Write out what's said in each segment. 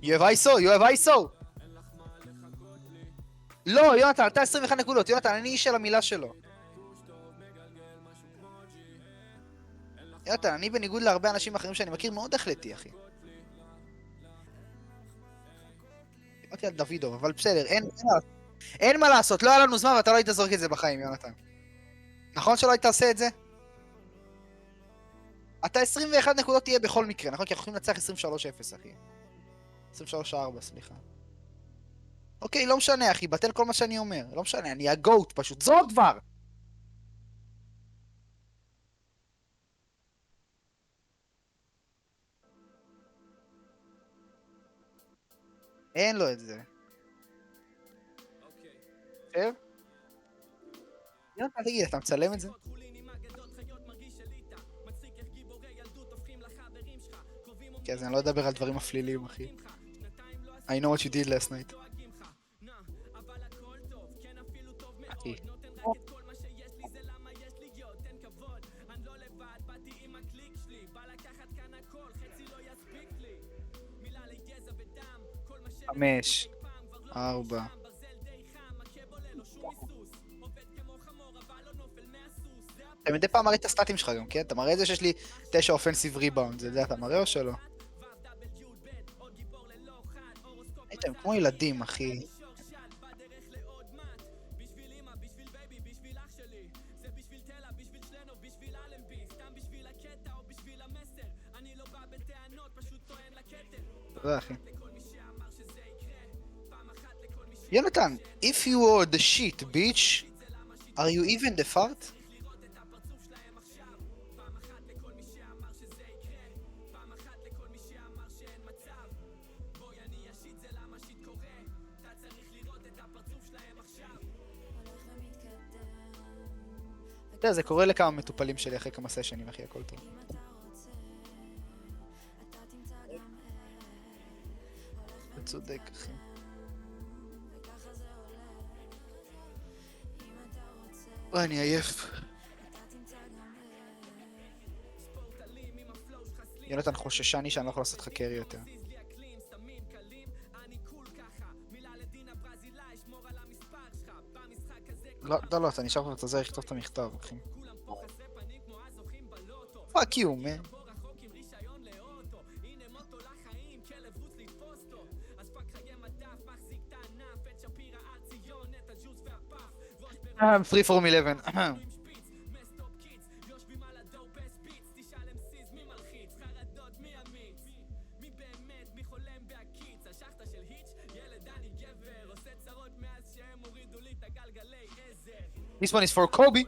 You have ISO, you have ISO! לא, יונתן, אתה 21 נקודות, יונתן, אני איש של המילה שלו. יונתן, אני בניגוד להרבה אנשים אחרים שאני מכיר מאוד החלטי, אחי. אמרתי על דוידוב, אבל בסדר, אין מה לעשות, לא היה לנו זמן ואתה לא היית זורק את זה בחיים, יונתן. נכון שלא היית עושה את זה? אתה 21 נקודות תהיה בכל מקרה, נכון? כי אנחנו יכולים לנצח 23-0, אחי. 23-4, סליחה. אוקיי, לא משנה, אחי, בטל כל מה שאני אומר. לא משנה, אני הגוט פשוט. זרוק כבר! אין לו את זה. בסדר? יונתן, תגיד, אתה מצלם את זה? כן, אז אני לא אדבר על דברים אפליליים, אחי. I know what you did last night. אחי. חמש. 4. אתה מדי פעם מראה את הסטטים שלך גם, כן? אתה מראה את זה שיש לי 9 אופנסיב ריבאונד, זה אתה מראה או שלא? הייתם כמו ילדים, אחי. תודה, אחי. יונתן, if you are the shit, bitch, are you even the fart? אתה יודע, זה קורה לכמה מטופלים שלי אחרי כמה סשנים, אחי, הכל טוב. אתה צודק, אחי. אוי, אני עייף. יונתן חוששני שאני לא יכול לעשות לך קרי יותר. לא, לא, לא, אתה נשאר פה ואתה עוזר לכתוב את המכתב, אחי. פאק יו, מן. I'm free from 11. This one is for Kobe.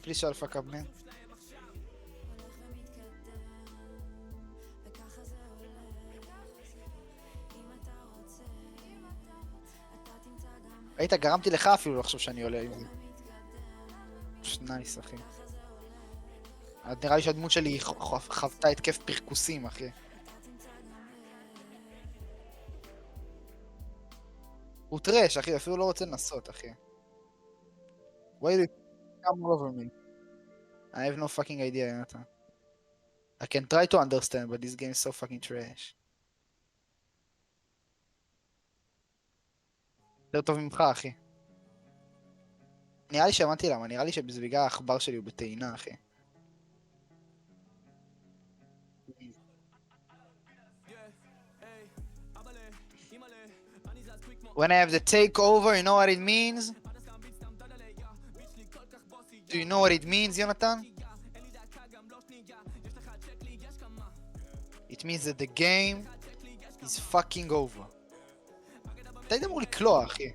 Please shut the fuck up, man. ראית, גרמתי לך אפילו לחשוב שאני עולה עם זה. פשוט נייס, אחי. נראה לי שהדמות שלי חוותה התקף פרכוסים, אחי. הוא טרש, אחי, אפילו לא רוצה לנסות, אחי. Why do you come over me? I have no fucking idea, Jonathan. I can try to understand, but this game is so fucking trash. יותר טוב ממך, אחי. נראה לי שהבנתי למה, נראה לי שבגלל העכבר שלי הוא בטעינה, אחי. When I have the takeover, you know what it means? Do you know what it means, Jonathan? It means that the game is fucking over. אתה היית אמור לקלוע, אחי.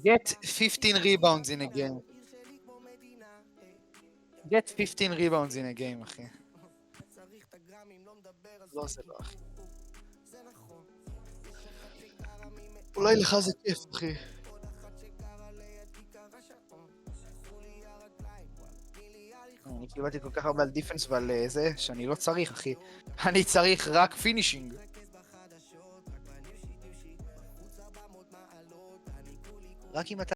Get 15 rebounds in a game. Get 15 rebounds in a game, אחי. לא זה לא, אחי. אולי לך זה כיף, אחי. אני קיבלתי כל כך הרבה על דיפנס ועל זה, שאני לא צריך, אחי. אני צריך רק פינישינג. רק אם אתה